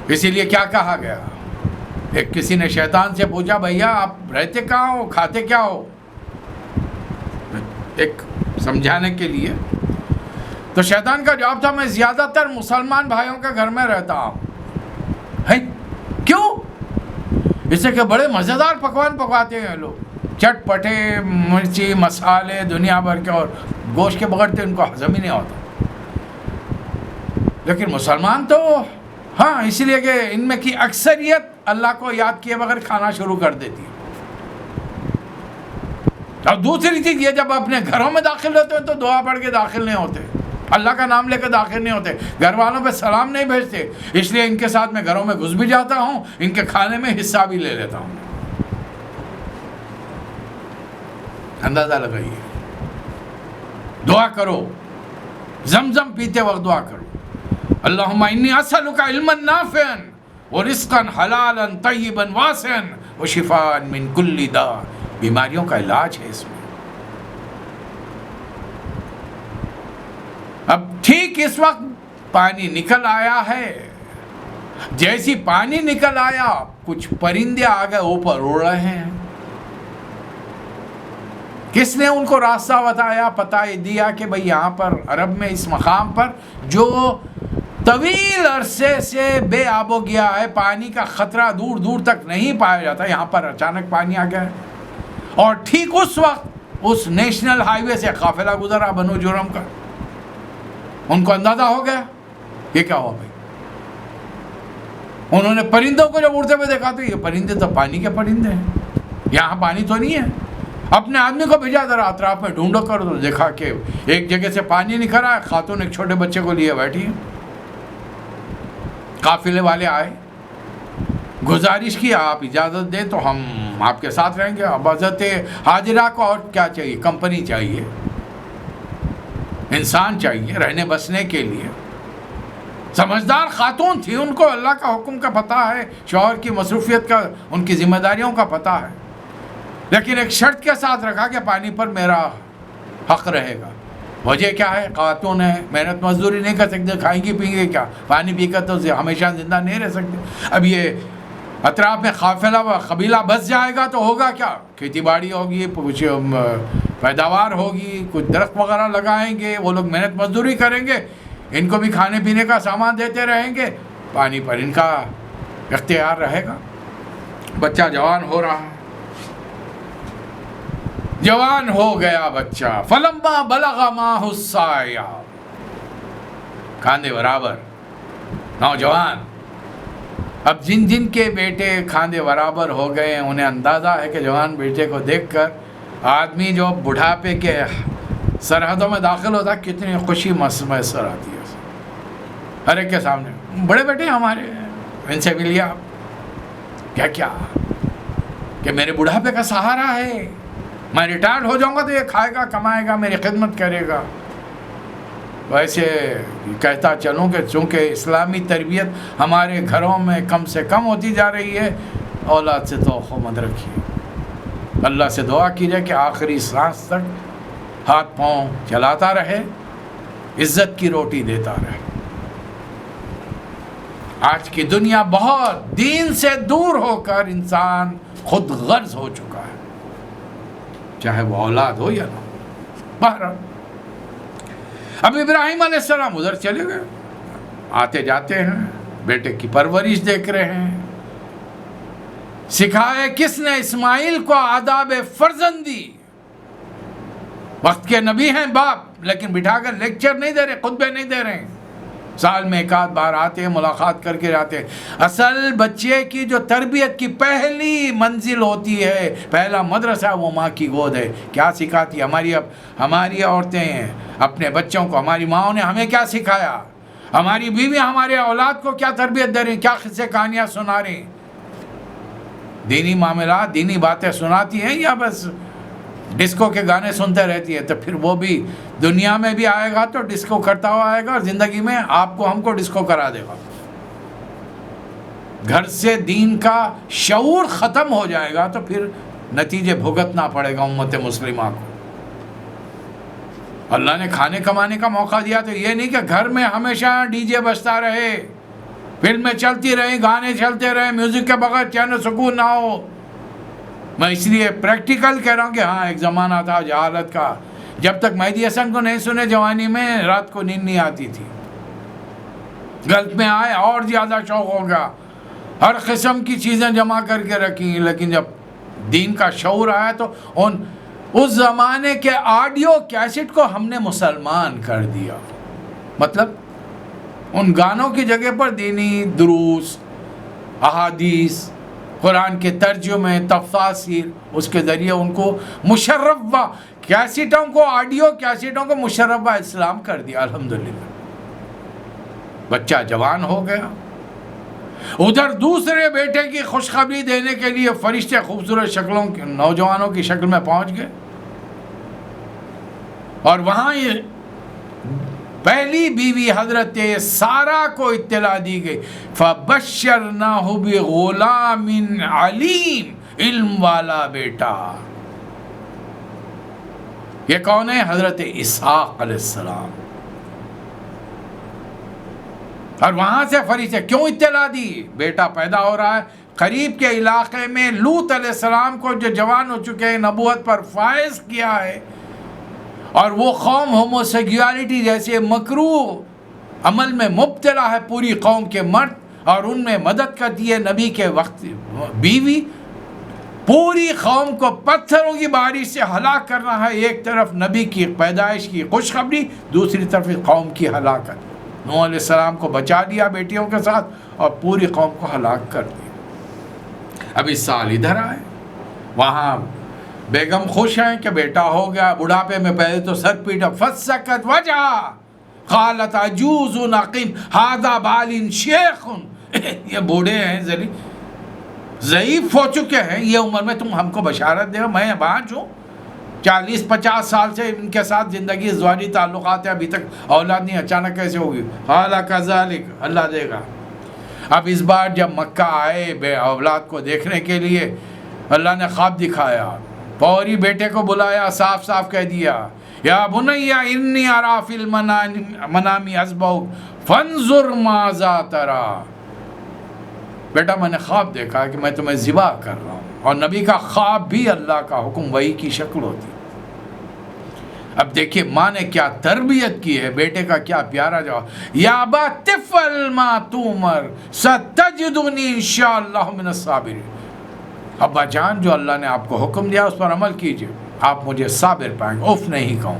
اسی لیے کیا کہا گیا؟ ایک کسی نے شیطان سے پوچھا بھیا آپ رہتے کہاں ہو، کھاتے کیا ہو، ایک سمجھانے کے لیے. تو شیطان کا جواب تھا میں زیادہ تر مسلمان بھائیوں کے گھر میں رہتا ہوں. ہے کیوں؟ اس سے کہ بڑے مزیدار پکوان پکواتے ہیں لوگ، چٹ پٹے، مرچی، مسالے دنیا بھر کے، اور گوشت کے بغیر تو ان کو ہضم ہی نہیں ہوتا. لیکن مسلمان تو ہاں، اس لیے کہ ان میں کی اکثریت اللہ کو یاد کیے بغیر کھانا شروع کر دیتی ہے. اور دوسری چیز یہ، جب اپنے گھروں میں داخل ہوتے ہیں تو دعا پڑھ کے داخل نہیں ہوتے، اللہ کا نام لے کے داخل نہیں ہوتے، گھر والوں پہ سلام نہیں بھیجتے. اس لیے ان کے ساتھ میں گھروں میں گھس بھی جاتا ہوں، ان کے کھانے میں حصہ بھی لے لیتا ہوں. اندازہ لگائیے. دعا کرو، زمزم پیتے وقت دعا کرو، اللہم انی اسألک علما نافعا ورزقا حلالا طیبا واسعا وشفاء من کل داء. بیماریوں کا علاج ہے اس میں. اب ٹھیک اس وقت پانی نکل آیا ہے، جیسی پانی نکل آیا کچھ پرندے آگے اوپر اڑ رہے ہیں. کس نے ان کو راستہ بتایا، پتہ دیا کہ بھئی یہاں پر عرب میں اس مقام پر جو طویل عرصے سے بے آب و گیا ہے، پانی کا خطرہ دور دور تک نہیں پایا جاتا، یہاں پر اچانک پانی آ گیا ہے. اور ٹھیک اس وقت اس نیشنل ہائی وے سے قافلہ گزرا بنو جرم کا. ان کو اندازہ ہو گیا یہ کیا ہوا بھائی. انہوں نے پرندوں کو جب اڑتے ہوئے دیکھا تو یہ پرندے تو پانی کے پرندے ہیں، یہاں پانی تو نہیں ہے. اپنے آدمی کو بھیجا ذرا اطراف میں ڈھونڈو کر، تو دیکھا کہ ایک جگہ سے پانی نکل رہا ہے، خاتون ایک چھوٹے بچے کو لیے بیٹھی ہے. قافلے والے آئے، گزارش کی آپ اجازت دیں تو ہم آپ کے ساتھ رہیں گے. اب حضرت حاجرہ کو اور کیا چاہیے؟ کمپنی چاہیے، انسان چاہیے رہنے بسنے کے لیے. سمجھدار خاتون تھی، ان کو اللہ کا حکم کا پتہ ہے، شوہر کی مصروفیت کا، ان کی ذمہ داریوں کا پتہ ہے. لیکن ایک شرط کے ساتھ رکھا کہ پانی پر میرا حق رہے گا. وجہ کیا ہے؟ خاتون ہے، محنت مزدوری نہیں کر سکتے، کھائیں گی پئیں گے کیا؟ پانی پی کر تو ہمیشہ زندہ نہیں رہ سکتے. اب یہ اطراف میں قافلہ و قبیلہ بس جائے گا تو ہوگا کیا؟ کھیتی باڑی ہوگی، کچھ پیداوار ہوگی، کچھ درخت وغیرہ لگائیں گے، وہ لوگ محنت مزدوری کریں گے، ان کو بھی کھانے پینے کا سامان دیتے رہیں گے، پانی پر ان کا اختیار رہے گا. بچہ جوان ہو رہا ہے، جوان ہو گیا بچہ. فلما بلغ معه السعی، کاندھے برابر نوجوان. اب جن جن کے بیٹے کاندھے برابر ہو گئے انہیں اندازہ ہے کہ جوان بیٹے کو دیکھ کر آدمی جو بڑھاپے کے سرحدوں میں داخل ہوتا کتنی خوشی میسر آتی ہے ہر ایک کے سامنے. بڑے بیٹے ہمارے، ان سے ملیے آپ. کیا کہ میرے بڑھاپے کا سہارا ہے، میں ریٹائرڈ ہو جاؤں گا تو یہ کھائے گا، کمائے گا، میری خدمت کرے گا. ویسے کہتا چلوں کہ چونکہ اسلامی تربیت ہمارے گھروں میں کم سے کم ہوتی جا رہی ہے، اولاد سے توقع مت رکھیے. اللہ سے دعا کیجیے کہ آخری سانس تک ہاتھ پاؤں چلاتا رہے، عزت کی روٹی دیتا رہے. آج کی دنیا بہت دین سے دور ہو کر انسان خود غرض ہو چکا ہے، چاہے وہ اولاد ہو یا نہ ہو. بہرحال اب ابراہیم علیہ السلام ادھر چلے گئے، آتے جاتے ہیں، بیٹے کی پرورش دیکھ رہے ہیں. سکھائے کس نے اسماعیل کو آداب فرزندی. وقت کے نبی ہیں باپ، لیکن بٹھا کر لیکچر نہیں دے رہے، خطبے نہیں دے رہے ہیں. سال میں ایک آدھ بار آتے ہیں، ملاقات کر کے جاتے ہیں. اصل بچے کی جو تربیت کی پہلی منزل ہوتی ہے، پہلا مدرسہ، وہ ماں کی گود ہے. کیا سکھاتی ہماری عورتیں اپنے بچوں کو، ہماری ماؤں نے ہمیں کیا سکھایا، ہماری بیویاں ہمارے اولاد کو کیا تربیت دے رہی ہیں، کیا قصے کہانیاں سنا رہی ہیں. دینی معاملات، دینی باتیں سناتی ہیں یا بس ڈسکو کے گانے سنتے رہتی ہے؟ تو پھر وہ بھی دنیا میں بھی آئے گا تو ڈسکو کرتا ہوا آئے گا، اور زندگی میں آپ کو ہم کو ڈسکو کرا دے گا. گھر سے دین کا شعور ختم ہو جائے گا تو پھر نتیجے بھگتنا پڑے گا امت مسلمہ کو. اللہ نے کھانے کمانے کا موقع دیا تو یہ نہیں کہ گھر میں ہمیشہ ڈی جے بجتا رہے، فلمیں چلتی رہیں، گانے چلتے رہیں، میوزک کے بغیر چین و سکون نہ ہو. میں اس لیے پریکٹیکل کہہ رہا ہوں کہ ہاں ایک زمانہ تھا جہالت کا، جب تک مہدی حسن کو نہیں سنے جوانی میں رات کو نیند نہیں آتی تھی. گلف میں آئے اور زیادہ شوق ہو گیا، ہر قسم کی چیزیں جمع کر کے رکھی. لیکن جب دین کا شعور آیا تو اس زمانے کے آڈیو کیسٹ کو ہم نے مسلمان کر دیا. مطلب ان گانوں کی جگہ پر دینی دروس، احادیث، قرآن کے ترجمے، تفاسیر، اس کے ذریعے ان کو مشرف کیسٹوں کو، آڈیو کیسٹوں کو مشرف اسلام کر دیا. الحمدللہ بچہ جوان ہو گیا. ادھر دوسرے بیٹے کی خوشخبری دینے کے لیے فرشتے خوبصورت شکلوں کے نوجوانوں کی شکل میں پہنچ گئے، اور وہاں یہ پہلی بیوی حضرت سارہ کو اطلاع دی گئی، فَبَشَّرْنَاهُ بِغُلَامٍ عَلِيمٍ، علم والا بیٹا. یہ کون ہے؟ حضرت اسحاق علیہ السلام. اور وہاں سے فرشتے کیوں اطلاع دی؟ بیٹا پیدا ہو رہا ہے. قریب کے علاقے میں لوط علیہ السلام کو جو جوان ہو چکے ہیں، نبوت پر فائز کیا ہے، اور وہ قوم ہوموسیکسولیٹی جیسے مکروہ عمل میں مبتلا ہے، پوری قوم کے مرد، اور ان میں مدد کرتی ہے نبی کے وقت بیوی. پوری قوم کو پتھروں کی بارش سے ہلاک کرنا ہے. ایک طرف نبی کی پیدائش کی خوشخبری، دوسری طرف قوم کی ہلاکت. نوح علیہ السلام کو بچا لیا بیٹیوں کے ساتھ، اور پوری قوم کو ہلاک کر دیا. اب اس سال ادھر آئے، وہاں بیگم خوش ہیں کہ بیٹا ہو گیا. بڑھاپے میں پہلے تو سر پیٹا، فسکت وجہ قالت عجوز عقیم ھذا بال شیخ. یہ بوڑھے ہیں، ضعیف ہو چکے ہیں، یہ عمر میں تم ہم کو بشارت دے. میں بانج ہوں، 40-50 سال سے ان کے ساتھ زندگی زواجی تعلقات ہے، ابھی تک اولاد نہیں، اچانک کیسے ہوگی؟ قال کذالک، اللہ دے گا. اب اس بار جب مکہ آئے بے اولاد کو دیکھنے کے لیے، اللہ نے خواب دکھایا، فوری بیٹے کو بلایا، صاف صاف کہہ دیا، یا بنی انی اری فی المنام اذبحک فانظر ماذا تری. بیٹا میں نے خواب دیکھا کہ میں تمہیں ذبح کر رہا ہوں. اور نبی کا خواب بھی اللہ کا حکم وحی کی شکل ہوتی. اب دیکھیے ماں نے کیا تربیت کی ہے، بیٹے کا کیا پیارا جواب، یا ابا تفعل ما تؤمر ستجدنی انشاءاللہ من الصابرین. ابا جان، جو اللہ نے آپ کو حکم دیا اس پر عمل کیجئے، آپ مجھے صابر پائیں گے، اف نہیں کہوں.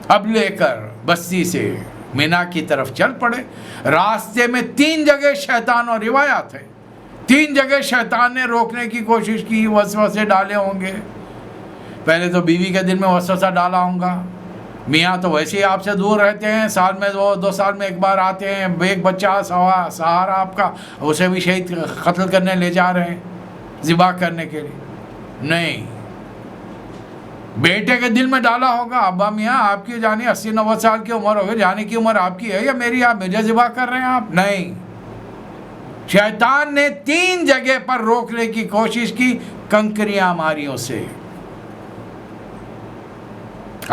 اب لے کر بستی سے مینا کی طرف چل پڑے. راستے میں 3 جگہ شیطان، اور روایات ہے 3 جگہ شیطان نے روکنے کی کوشش کی، وسوسے ڈالے ہوں گے. پہلے تو بیوی کے دل میں وسوسہ ڈالا ہوں گا، میاں تو ویسے ہی آپ سے دور رہتے ہیں، سال میں 2 سال میں ایک بار آتے ہیں، ایک بچہ سہارا آپ کا، اسے بھی شہید قتل کرنے لے جا رہے ہیں، ذبح کرنے کے لیے. نہیں، بیٹے کے دل میں ڈالا ہوگا، ابا میاں آپ کی جانی 80-90 سال کی عمر ہوگی، جانے کی عمر آپ کی ہے یا میری، آپ مجھے ذبح کر رہے ہیں آپ. نہیں، شیطان نے 3 جگہ پر روکنے کی کوشش کی، کنکریاں ماریوں سے،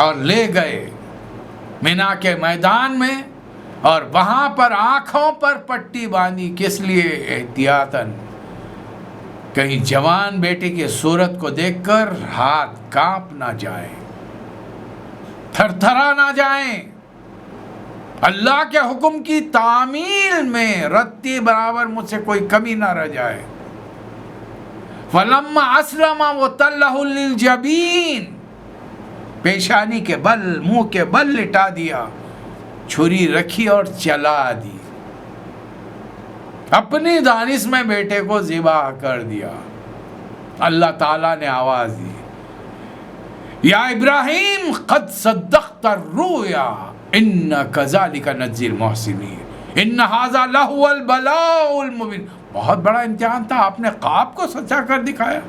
اور لے گئے مینا کے میدان میں، اور وہاں پر آنکھوں پر پٹی باندھی. کس لیے؟ احتیاطاً، کہیں جوان بیٹے کی صورت کو دیکھ کر ہاتھ کانپ نہ جائے، تھر تھرا نہ جائیں. اللہ کے حکم کی تعمیل میں رتی برابر مجھ سے کوئی کمی نہ رہ جائے. فَلَمَّا أَسْلَمَ وَتَلَّهُ لِلْجَبِينِ، پیشانی کے بل، منہ کے بل لٹا دیا، چھری رکھی اور چلا دی. اپنی دانش میں بیٹے کو ذبح کر دیا. اللہ تعالیٰ نے آواز دی، یا ابراہیم قد صدقت الرؤیا ان کذالک نجزی المحسنین ان ھذا لہو البلاء المبین. بہت بڑا امتحان تھا، آپ نے خواب کو سچا کر دکھایا.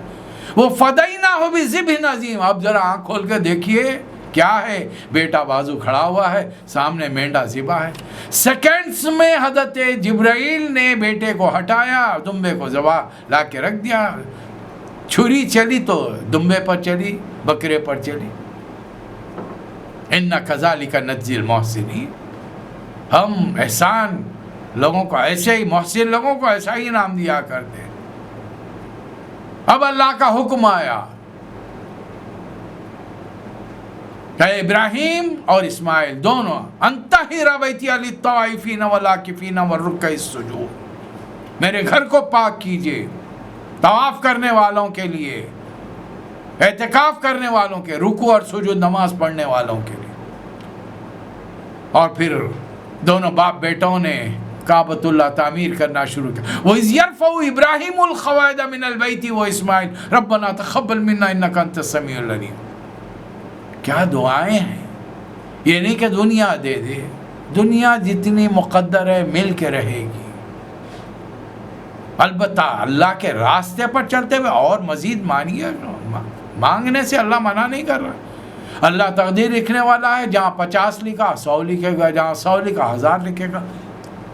وہ فدیناہ بذبح عظیم. اب ذرا آنکھ کھول کے دیکھیے کیا ہے، بیٹا بازو کھڑا ہوا ہے، سامنے مینڈا ذبح ہے. سیکنڈز میں حضرت جبرائیل نے بیٹے کو ہٹایا، دمبے کو ذبح لا کے رکھ دیا. چھری چلی تو دمبے پر چلی، بکرے پر چلی. ان کذالک نجزی المحسنین، ہم احسان لوگوں کو ایسے ہی، محسن لوگوں کو ایسا ہی نام دیا کرتے. اب اللہ کا حکم آیا کہ ابراہیم اور اسماعیل دونوں انطہر بیتی للطائفین والعاکفین والرکع السجود، میرے گھر کو پاک کیجئے طواف کرنے والوں کے لیے، اعتکاف کرنے والوں کے، رکوع اور سجود نماز پڑھنے والوں کے لیے. اور پھر دونوں باپ بیٹوں نے کعبۃ اللہ تعمیر کرنا شروع کیا. وَإِذْ يَرْفَعُ إِبْرَاهِيمُ الْقَوَاعِدَ مِنَ الْبَيْتِ وَإِسْمَاعِيلُ رَبَّنَا تَقَبَّلْ مِنَّا إِنَّكَ أَنْتَ السَّمِيعُ الْعَلِيمُ. کیا دعائیں ہیں. یہ نہیں کہ دنیا دے دے، دنیا جتنی مقدر ہے مل کے رہے گی. البتہ اللہ کے راستے پر چلتے ہوئے اور مزید مانگیے. مانگنے سے اللہ منع نہیں کر رہا. اللہ تقدیر لکھنے والا ہے، جہاں 50 لکھا 100 لکھے گا، جہاں 100 لکھا 1000 لکھے گا.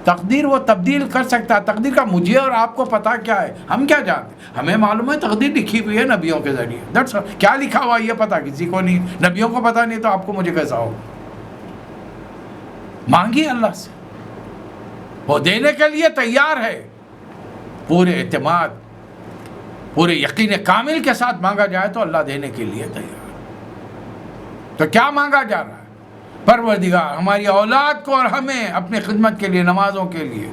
تقدیر وہ تبدیل کر سکتا ہے. تقدیر کا مجھے اور آپ کو پتا کیا ہے؟ ہم کیا جانتے ہیں؟ ہمیں معلوم ہے تقدیر لکھی ہوئی ہے نبیوں کے ذریعے. کیا لکھا ہوا یہ پتا کسی کو نہیں. نبیوں کو پتا نہیں تو آپ کو مجھے کیسا ہو. مانگیے اللہ سے، وہ دینے کے لیے تیار ہے. پورے اعتماد، پورے یقین کامل کے ساتھ مانگا جائے تو اللہ دینے کے لیے تیار. تو کیا مانگا جا رہا ہے؟ پروردگار ہماری اولاد کو اور ہمیں اپنی خدمت کے لیے، نمازوں کے لیے،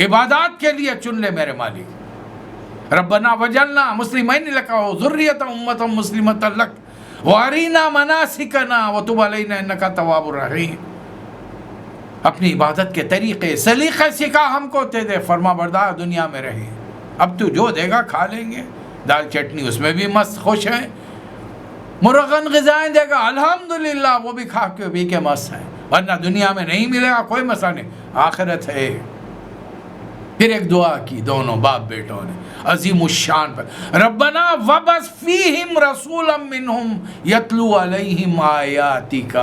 عبادات کے لیے چن لے میرے مالک. ربنا وجعلنا مسلمین لک وذریۃ امۃ مسلمۃ لک وارینا مناسکنا وتب علینا انک التواب الرحیم. اپنی عبادت کے طریقے سلیقے سکھا ہم کو، تے دے فرما بردار دنیا میں رہے. اب تو جو دے گا کھا لیں گے، دال چٹنی اس میں بھی مست خوش ہیں. مرغن غذائیں دے گا الحمدللہ، وہ بھی کھا کے پی کے مست ہیں. ورنہ دنیا میں نہیں ملے گا کوئی مسئلہ نہیں، آخرت ہے. پھر ایک دعا کی دونوں باپ بیٹوں نے عظیم الشان پر، ربنا وبعث فیہم رسولا منہم یتلو علیہم آیاتک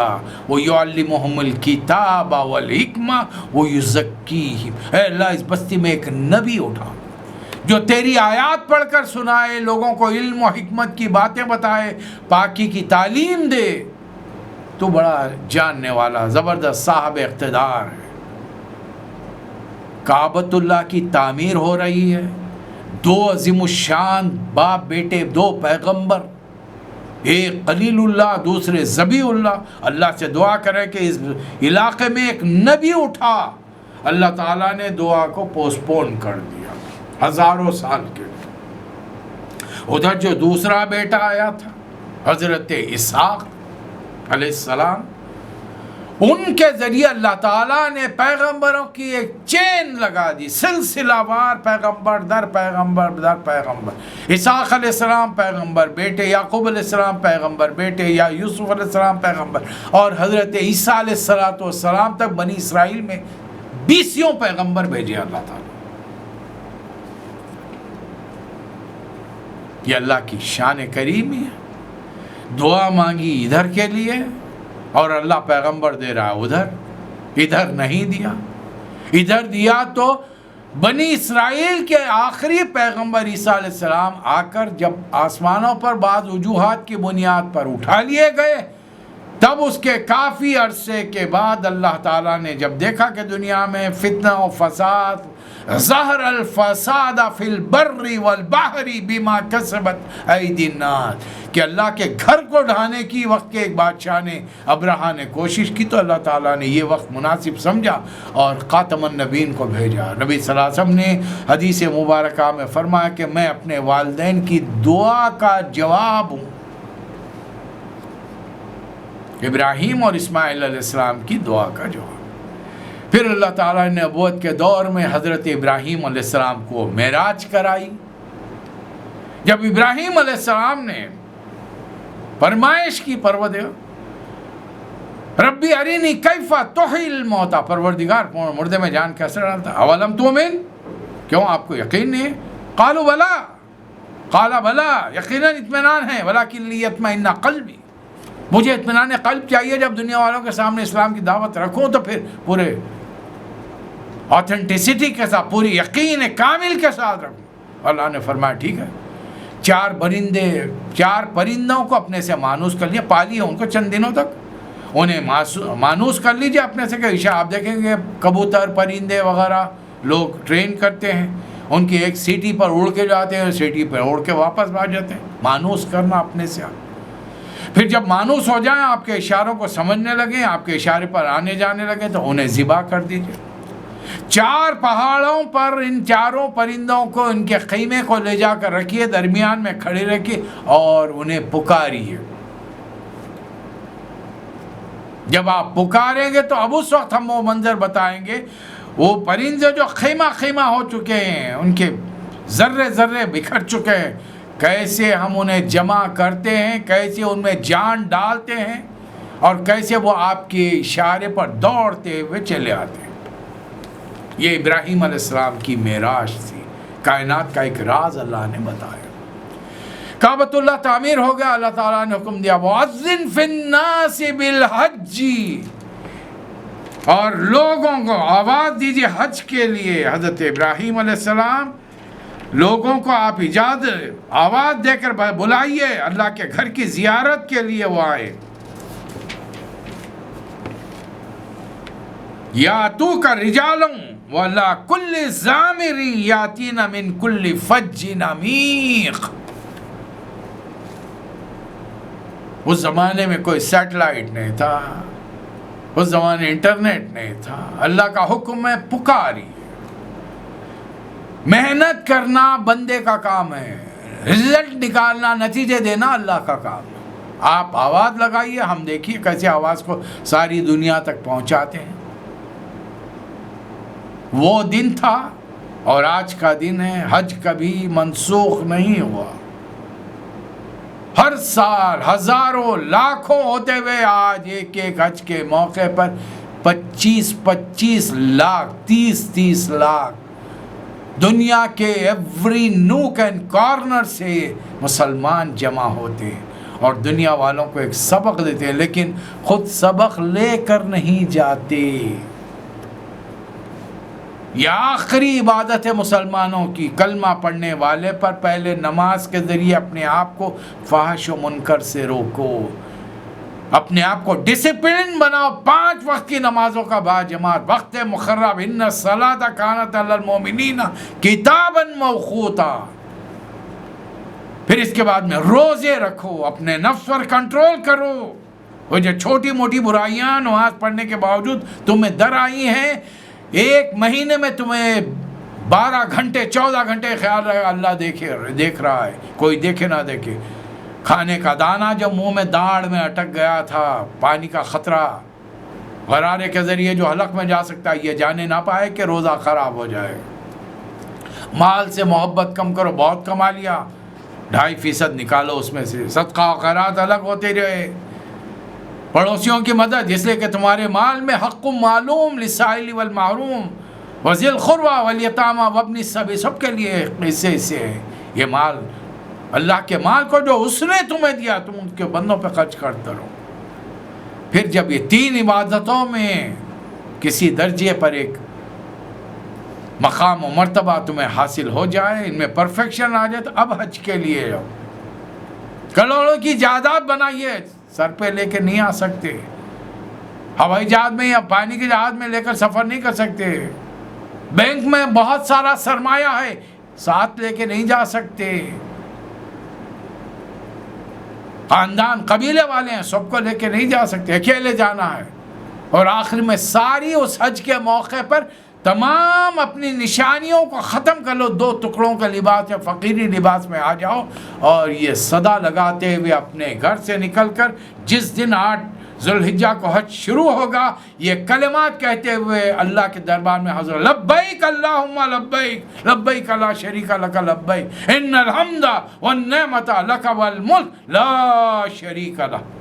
ویعلمہم الکتاب والحکمہ ویزکیہم. اے اللہ اس بستی میں ایک نبی اٹھا جو تیری آیات پڑھ کر سنائے، لوگوں کو علم و حکمت کی باتیں بتائے، پاکی کی تعلیم دے. تو بڑا جاننے والا زبردست صاحب اقتدار ہے. کعبۃ اللہ کی تعمیر ہو رہی ہے. دو عظیم الشان باپ بیٹے، دو پیغمبر، ایک خلیل اللہ دوسرے ذبیح اللہ. اللہ سے دعا کرے کہ اس علاقے میں ایک نبی اٹھا. اللہ تعالیٰ نے دعا کو پوسٹ پون کر دیا ہزاروں سال کے لیے. ادھر جو دوسرا بیٹا آیا تھا حضرت اسحاق علیہ السلام، ان کے ذریعے اللہ تعالیٰ نے پیغمبروں کی ایک چین لگا دی، سلسلہ وار پیغمبر در پیغمبر در پیغمبر. اسحاق علیہ السلام پیغمبر بیٹے، یعقوب علیہ السلام پیغمبر بیٹے، یا یوسف علیہ السلام پیغمبر، اور حضرت عیسیٰ علیہ السلام تک بنی اسرائیل میں 20 پیغمبر بھیجے اللہ تعالیٰ. یہ اللہ کی شان کریمی ہے. دعا مانگی ادھر کے لیے اور اللہ پیغمبر دے رہا ادھر نہیں دیا. ادھر دیا تو بنی اسرائیل کے آخری پیغمبر عیسیٰ علیہ السلام آ کر جب آسمانوں پر بعض وجوہات کی بنیاد پر اٹھا لیے گئے، تب اس کے کافی عرصے کے بعد اللہ تعالیٰ نے جب دیکھا کہ دنیا میں فتنہ و فساد، ظہر الفساد فی البر والبحر بما کسبت ایدی الناس، کہ اللہ کے گھر کو ڈھانے کی وقت کے ایک بادشاہ نے، ابرہہ نے کوشش کی، تو اللہ تعالیٰ نے یہ وقت مناسب سمجھا اور خاتم النبیین کو بھیجا. نبی صلی اللہ علیہ وسلم نے حدیث مبارکہ میں فرمایا کہ میں اپنے والدین کی دعا کا جواب ہوں. ابراہیم اور اسماعیل علیہ السلام کی دعا کا جواب. پھر اللہ تعالیٰ نے نبوت کے دور میں حضرت ابراہیم علیہ السلام کو معراج کرائی. جب ابراہیم علیہ السلام نے فرمائش کی پروردگار ربی ارینی کیف تحیی الموتیٰ، پروردگار مردے میں جان کیسے ڈالتا؟ اولم تؤمن، کیوں آپ کو یقین نہیں ہے؟ قالوا بلا، قال بلا، یقیناً اطمینان ہے، ولکن لیطمئن قلبی، مجھے اطمینان قلب چاہیے. جب دنیا والوں کے سامنے اسلام کی دعوت رکھوں تو پھر پورے آتھنٹسٹی کے ساتھ، پوری یقین کامل کے ساتھ رکھوں. اللہ نے فرمایا ٹھیک ہے. 4 پرندوں کو اپنے سے مانوس کر لیا، پالی ہے ان کو چند دنوں تک. انہیں مانوس کر لیجئے اپنے سے کہ عشاء آپ دیکھیں گے کبوتر پرندے وغیرہ لوگ ٹرین کرتے ہیں، ان کی ایک سیٹی پر اڑ کے جاتے ہیں، سیٹی پر اڑ کے واپس آ جاتے ہیں. مانوس کرنا اپنے سے. پھر جب مانوس ہو جائیں، آپ کے اشاروں کو سمجھنے لگیں، آپ کے اشارے پر آنے جانے لگیں، تو انہیں ذبح کر دیجئے. 4 پہاڑوں پر ان چاروں پرندوں کو ان کے خیمے کو لے جا کر رکھیے، درمیان میں کھڑے رکھیے اور انہیں پکاریے. جب آپ پکاریں گے تو اب اس وقت ہم وہ منظر بتائیں گے. وہ پرندے جو خیمہ ہو چکے ہیں، ان کے ذرے ذرے بکھر چکے ہیں، کیسے ہم انہیں جمع کرتے ہیں، کیسے ان میں جان ڈالتے ہیں، اور کیسے وہ آپ کے اشارے پر دوڑتے ہوئے چلے آتے ہیں. یہ ابراہیم علیہ السلام کی معراج تھی. کائنات کا ایک راز اللہ نے بتایا. کعبۃ اللہ تعمیر ہو گیا. اللہ تعالیٰ نے حکم دیا وَأَذِّن فِي النَّاسِ بِالْحَجِّ، اور لوگوں کو آواز دیجیے حج کے لیے. حضرت ابراہیم علیہ السلام لوگوں کو آپ آواز دے کر بلائیے، اللہ کے گھر کی زیارت کے لیے وہ آئے. یَأْتُوکَ رِجَالٌ وَعَلَىٰ كُلِّ ضَامِرٍ یَأْتِینَ مِن كُلِّ فَجٍّ عَمِیقٍ. اس زمانے میں کوئی سیٹلائٹ نہیں تھا، اس زمانے انٹرنیٹ نہیں تھا. اللہ کا حکم ہے پکاری. محنت کرنا بندے کا کام ہے، رزلٹ نکالنا، نتیجے دینا اللہ کا کام ہے. آپ آواز لگائیے، ہم دیکھیے کیسے آواز کو ساری دنیا تک پہنچاتے ہیں. وہ دن تھا اور آج کا دن ہے. حج کبھی منسوخ نہیں ہوا. ہر سال ہزاروں لاکھوں ہوتے ہوئے آج ایک حج کے موقع پر 25 لاکھ 30 لاکھ دنیا کے ایوری نوک اینڈ کارنر سے مسلمان جمع ہوتے ہیں اور دنیا والوں کو ایک سبق دیتے ہیں، لیکن خود سبق لے کر نہیں جاتے. یہ آخری عبادت ہے مسلمانوں کی. کلمہ پڑھنے والے پر پہلے نماز کے ذریعے اپنے آپ کو فحش و منکر سے روکو، اپنے آپ کو ڈسپلن بناؤ. 5 وقت کی نمازوں کا باجماعت وقت مقرر. ان الصلاۃ کانت علی المؤمنین کتابا موقوتا. پھر اس کے بعد میں روزے رکھو، اپنے نفس پر کنٹرول کرو. وہ جو چھوٹی موٹی برائیاں نماز پڑھنے کے باوجود تمہیں در آئی ہیں، 1 مہینے میں تمہیں 12 گھنٹے 14 گھنٹے خیال رہے اللہ دیکھ رہا ہے. کوئی دیکھے نہ دیکھے. کھانے کا دانہ جو منہ میں داڑھ میں اٹک گیا تھا، پانی کا خطرہ غرارے کے ذریعے جو حلق میں جا سکتا ہے، یہ جانے نہ پائے کہ روزہ خراب ہو جائے. مال سے محبت کم کرو. بہت کما لیا، 2.5% نکالو اس میں سے. صدقہ و خیرات الگ ہوتے رہے. پڑوسیوں کی مدد، اس لیے کہ تمہارے مال میں حق معلوم للسائل والمحروم وذی القربى والیتامى وابن السبیل، سب کے لیے حصے ہیں. یہ مال اللہ کے مال کو جو اس نے تمہیں دیا، تم ان کے بندوں پہ خرچ کرتے رہو. پھر جب یہ 3 عبادتوں میں کسی درجے پر ایک مقام و مرتبہ تمہیں حاصل ہو جائے، ان میں پرفیکشن آ جائے، تو اب حج کے لیے جاؤ. کروڑوں کی جائیداد بنائیے، سر پہ لے کے نہیں آ سکتے. ہوائی جہاز میں یا پانی کے جہاز میں لے کر سفر نہیں کر سکتے. بینک میں بہت سارا سرمایہ ہے، ساتھ لے کے نہیں جا سکتے. خاندان قبیلے والے ہیں، سب کو لے کے نہیں جا سکتے، اکیلے جانا ہے. اور آخر میں ساری اس حج کے موقع پر تمام اپنی نشانیوں کو ختم کر لو. 2 ٹکڑوں کا لباس یا فقیری لباس میں آ جاؤ اور یہ صدا لگاتے ہوئے اپنے گھر سے نکل کر جس دن 8 ذوالحجہ کو حج شروع ہوگا، یہ کلمات کہتے ہوئے اللہ کے دربار میں حاضر، لبیک اللہم لبیک لبیک لا شریک لک لبیک ان الحمد والنعمت لک والملک لا شریک لک.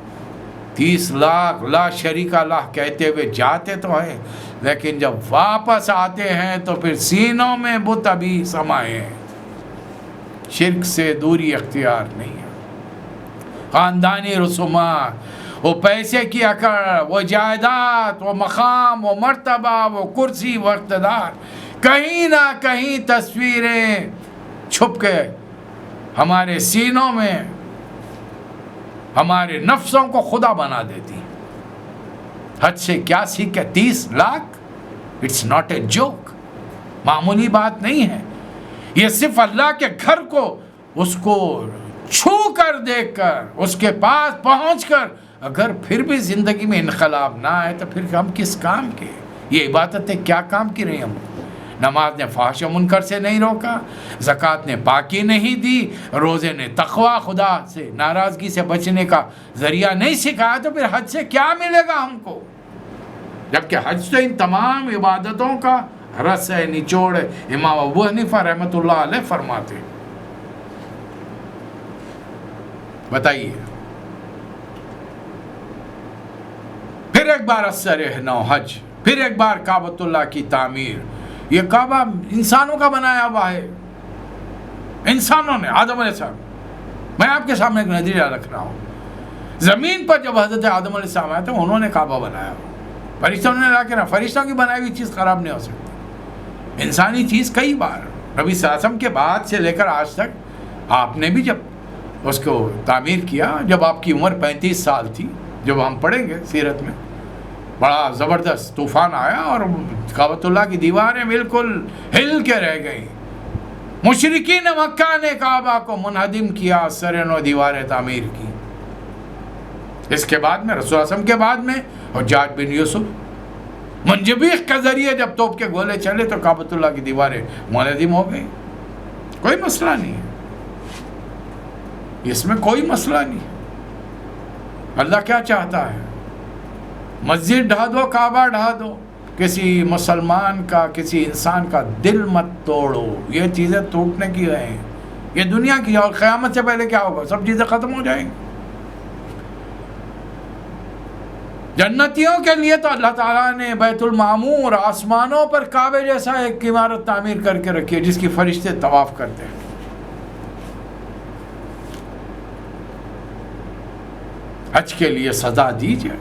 30 لاکھ لا شریک لہ کہتے ہوئے جاتے تو ہیں، لیکن جب واپس آتے ہیں تو پھر سینوں میں بت ابھی سمائے ہیں. شرک سے دوری اختیار نہیں ہے. خاندانی رسومات، وہ پیسے کی اکڑ، وہ جائیداد، وہ مقام، وہ مرتبہ، وہ کرسی، وہ اقتدار، کہیں نہ کہیں تصویریں چھپ کے ہمارے سینوں میں ہمارے نفسوں کو خدا بنا دیتی. حج سے کیا سیکھے؟ 30 lakh, it's not a joke, معمولی بات نہیں ہے. یہ صرف اللہ کے گھر کو اس کو چھو کر دیکھ کر، اس کے پاس پہنچ کر اگر پھر بھی زندگی میں انقلاب نہ آئے تو پھر ہم کس کام کے؟ یہ عبادتیں کیا کام کی رہی ہم؟ نماز نے فحش و منکر سے نہیں روکا، زکوٰۃ نے پاکی نہیں دی، روزے نے تقوی، خدا سے ناراضگی سے بچنے کا ذریعہ نہیں سکھایا، تو پھر حج سے کیا ملے گا ہم کو؟ جبکہ حج تو ان تمام عبادتوں کا رس ہے، نچوڑ ہے. امام ابو حنیفہ رحمۃ اللہ علیہ فرماتے. بتائیے پھر ایک بار اثر نو حج، پھر ایک بار کعبۃ اللہ کی تعمیر. یہ کعبہ انسانوں کا بنایا ہوا ہے، انسانوں نے، آدم علیہ السلام. میں آپ کے سامنے ایک نظریہ رکھ رہا ہوں. زمین پر جب حضرت آدم علیہ السلام آئے تو انہوں نے کعبہ بنایا، فرشتوں نے لا کے رہا. فرشتوں کی بنائی ہوئی چیز خراب نہیں ہو سکتی. انسانی چیز کئی بار نبی صلی اللہ علیہ وسلم کے بعد سے لے کر آج تک آپ نے بھی جب اس کو تعمیر کیا، جب آپ کی عمر 35 سال تھی، جب ہم پڑھیں گے سیرت میں، بڑا زبردست طوفان آیا اور کعبۃ اللہ کی دیواریں بالکل ہل کے رہ گئیں. مشرکین مکہ نے کعبہ کو منہدم کیا، سر نو دیواریں تعمیر کی. اس کے بعد میں رسول اللہ علیہ وسلم کے بعد میں حجاج بن یوسف منجبیق کے ذریعے جب توپ کے گولے چلے تو کعبۃ اللہ کی دیواریں منہدم ہو گئی. کوئی مسئلہ نہیں ہے اس میں، کوئی مسئلہ نہیں. اللہ کیا چاہتا ہے؟ مسجد ڈھا دو، کعبہ ڈھا دو، کسی مسلمان کا، کسی انسان کا دل مت توڑو. یہ چیزیں ٹوٹنے کی ہیں، یہ دنیا کی، اور قیامت سے پہلے کیا ہوگا؟ سب چیزیں ختم ہو جائیں گی. جنتیوں کے لیے تو اللہ تعالیٰ نے بیت المعمور، آسمانوں پر کعبے جیسا ایک عمارت تعمیر کر کے رکھی ہے جس کی فرشتے طواف کرتے ہیں. حج کے لیے سزا دیجیے.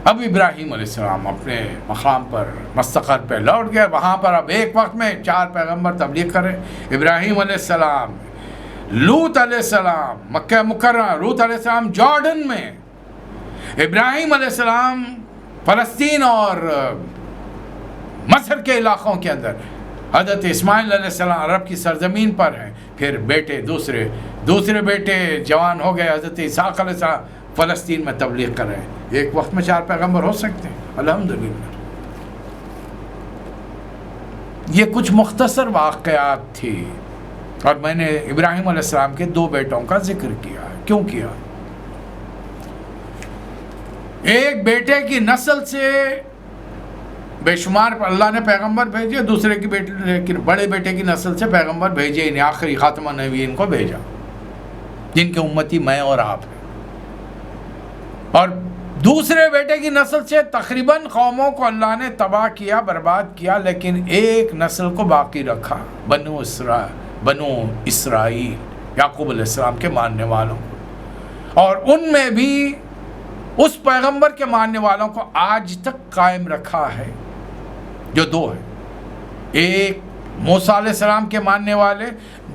اب ابراہیم علیہ السلام اپنے مقام پر، مستقر پہ لوٹ گئے. وہاں پر اب ایک وقت میں 4 پیغمبر تبلیغ کریں. ابراہیم علیہ السلام، لوط علیہ السلام مکہ مکرمہ، لوط علیہ السلام جارڈن میں، ابراہیم علیہ السلام فلسطین اور مصر کے علاقوں کے اندر، حضرت اسماعیل علیہ السلام عرب کی سرزمین پر ہیں. پھر بیٹے دوسرے بیٹے جوان ہو گئے، حضرت اسحاق علیہ السلام فلسطین میں تبلیغ کر رہے ہیں. ایک وقت میں 4 پیغمبر ہو سکتے ہیں الحمدللہ. یہ کچھ مختصر واقعات تھی اور میں نے ابراہیم علیہ السلام کے 2 بیٹوں کا ذکر کیا. کیوں کیا؟ ایک بیٹے کی نسل سے بے شمار پر اللہ نے پیغمبر بھیجے، دوسرے کی بیٹے، بڑے بیٹے کی نسل سے پیغمبر بھیجے، انہیں آخری خاتم النبیین کو بھیجا جن کے امتی میں اور آپ ہیں. اور دوسرے بیٹے کی نسل سے تقریباً قوموں کو اللہ نے تباہ کیا، برباد کیا، لیکن ایک نسل کو باقی رکھا، بنو اسرائیل، یعقوب علیہ السلام کے ماننے والوں کو. اور ان میں بھی اس پیغمبر کے ماننے والوں کو آج تک قائم رکھا ہے، جو 2 ہیں. ایک موسیٰ علیہ السلام کے ماننے والے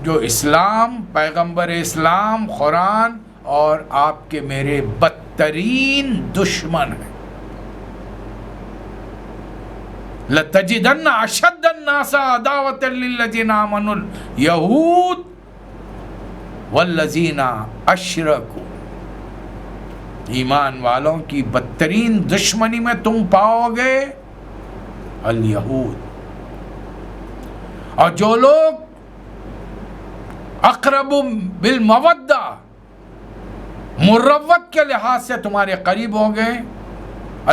جو اسلام، پیغمبر اسلام، قرآن اور آپ کے میرے بدترین دشمن ہیں. لَتَجِدَنَّ أَشَدَّ النَّاسَ عَدَاوَةً لِلَّذِينَ آمَنُوا الْيَهُودَ وَالَّذِينَ أَشْرَكُوا. ایمان والوں کی بدترین دشمنی میں تم پاؤ گے الیہود، اور جو لوگ اقرب بالمودہ، مروت کے لحاظ سے تمہارے قریب ہوں گے،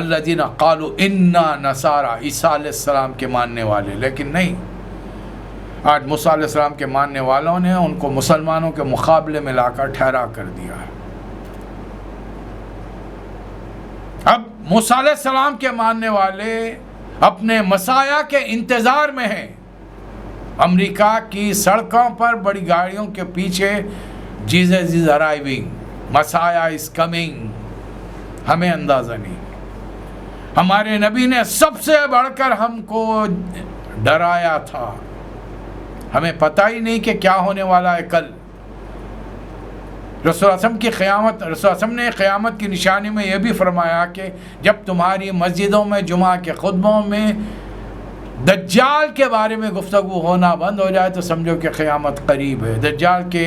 الذین قالوا انا نصارى، عیسیٰ علیہ السلام کے ماننے والے. لیکن نہیں، آج موسیٰ علیہ السلام کے ماننے والوں نے ان کو مسلمانوں کے مقابلے میں لا کر ٹھہرا کر دیا ہے. اب موسیٰ علیہ السلام کے ماننے والے اپنے مسیح کے انتظار میں ہیں. امریکہ کی سڑکوں پر بڑی گاڑیوں کے پیچھے جیزس از ارائیونگ، مسیح از کمنگ. ہمیں اندازہ نہیں. ہمارے نبی نے سب سے بڑھ کر ہم کو ڈرایا تھا. ہمیں پتہ ہی نہیں کہ کیا ہونے والا ہے کل. رسول اعظم کی قیامت، رسول اعظم نے قیامت کی نشانی میں یہ بھی فرمایا کہ جب تمہاری مسجدوں میں جمعہ کے خطبوں میں دجال کے بارے میں گفتگو ہونا بند ہو جائے تو سمجھو کہ قیامت قریب ہے، دجال کے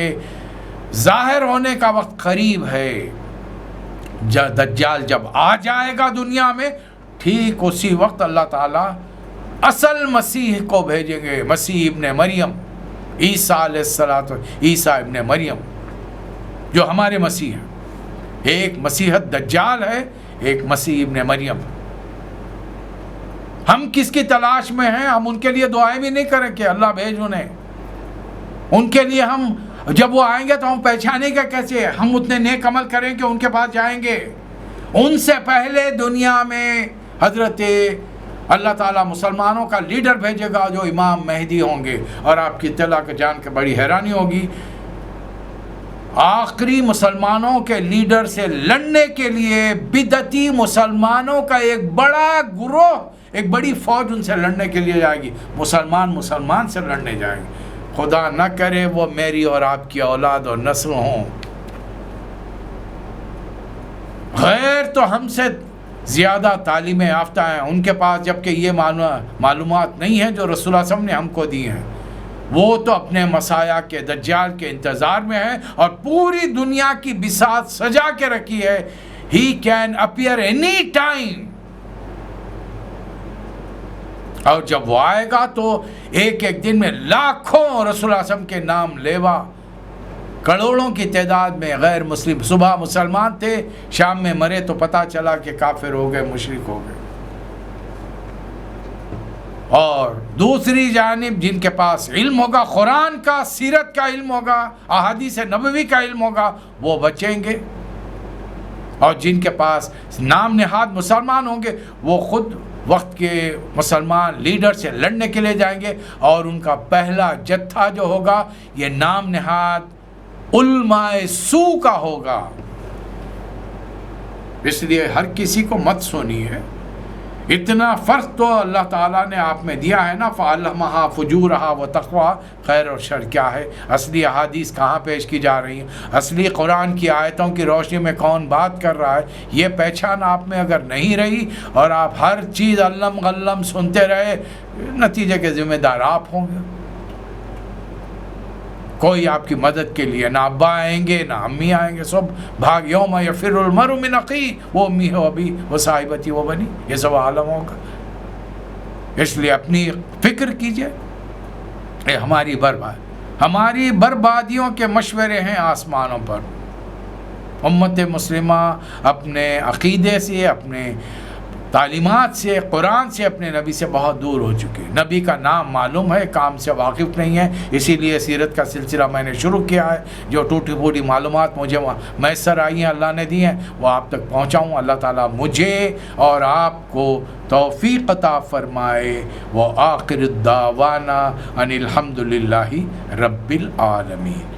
ظاہر ہونے کا وقت قریب ہے۔ دجال جب آ جائے گا دنیا میں، ٹھیک اسی وقت اللہ تعالیٰ اصل مسیح کو بھیجیں گے، مسیح ابن مریم، عیسیٰ علیہ الصلوۃ، عیسیٰ ابن مریم جو ہمارے مسیح ہیں۔ ایک مسیحت دجال ہے، ایک مسیح ابن مریم۔ ہم کس کی تلاش میں ہیں؟ ہم ان کے لیے دعائیں بھی نہیں کریں کہ اللہ بھیج انہیں۔ ان کے لیے ہم جب وہ آئیں گے تو ہم پہچانیں گے کیسے؟ ہم اتنے نیک عمل کریں کہ ان کے پاس جائیں گے۔ ان سے پہلے دنیا میں حضرت اللہ تعالیٰ مسلمانوں کا لیڈر بھیجے گا جو امام مہدی ہوں گے، اور آپ کی اطلاع کو جان کے بڑی حیرانی ہوگی، آخری مسلمانوں کے لیڈر سے لڑنے کے لیے بدعتی مسلمانوں کا ایک بڑا گروہ، ایک بڑی فوج ان سے لڑنے کے لیے جائے گی۔ مسلمان سے لڑنے جائیں گے۔ خدا نہ کرے وہ میری اور آپ کی اولاد اور نسل ہوں۔ غیر تو ہم سے زیادہ تعلیم یافتہ ہیں، ان کے پاس جبکہ یہ معلومات نہیں ہیں جو رسول اللہ صلی اللہ علیہ وسلم نے ہم کو دی ہیں۔ وہ تو اپنے مسایہ کے دجال کے انتظار میں ہے اور پوری دنیا کی بساط سجا کے رکھی ہے۔ He can appear any time۔ اور جب وہ آئے گا تو ایک ایک دن میں لاکھوں رسول اللہ صلی اللہ علیہ وسلم کے نام لیوا، کروڑوں کی تعداد میں غیر مسلم، صبح مسلمان تھے، شام میں مرے تو پتہ چلا کہ کافر ہو گئے، مشرک ہو گئے۔ اور دوسری جانب جن کے پاس علم ہوگا، قرآن کا، سیرت کا علم ہوگا، احادیث نبوی کا علم ہوگا، وہ بچیں گے۔ اور جن کے پاس نام نہاد مسلمان ہوں گے، وہ خود وقت کے مسلمان لیڈر سے لڑنے کے لیے جائیں گے، اور ان کا پہلا جتھا جو ہوگا یہ نام نہاد علماء سو کا ہوگا۔ اس لیے ہر کسی کو مت سنیے، اتنا فرق تو اللہ تعالیٰ نے آپ میں دیا ہے نا، فَعَلَّمَهَا فُجُورَهَا وَتَقْوَىٰ، خیر اور شر کیا ہے، اصلی احادیث کہاں پیش کی جا رہی ہیں، اصلی قرآن کی آیتوں کی روشنی میں کون بات کر رہا ہے، یہ پہچان آپ میں اگر نہیں رہی اور آپ ہر چیز علم غلم سنتے رہے، نتیجے کے ذمہ دار آپ ہوں گے۔ کوئی آپ کی مدد کے لیے نہ ابا آئیں گے نہ امی آئیں گے، سب بھاگ یوم یفر المرء من اخیہ وہ امی ہو ابی وہ صاحبتی وہ بنی، یہ سب عالم ہوگا۔ اس لیے اپنی فکر کیجئے، ہماری بربادیوں کے مشورے ہیں آسمانوں پر۔ امت مسلمہ اپنے عقیدے سے، اپنے تعلیمات سے، قرآن سے، اپنے نبی سے بہت دور ہو چکی۔ نبی کا نام معلوم ہے، کام سے واقف نہیں ہے، اسی لیے سیرت کا سلسلہ میں نے شروع کیا ہے۔ جو ٹوٹی پھوٹی معلومات مجھے میسر آئی ہیں، اللہ نے دی ہیں، وہ آپ تک پہنچاؤں۔ اللہ تعالیٰ مجھے اور آپ کو توفیق عطا فرمائے۔ وآخر الدعوانا ان الحمد للہ رب العالمین۔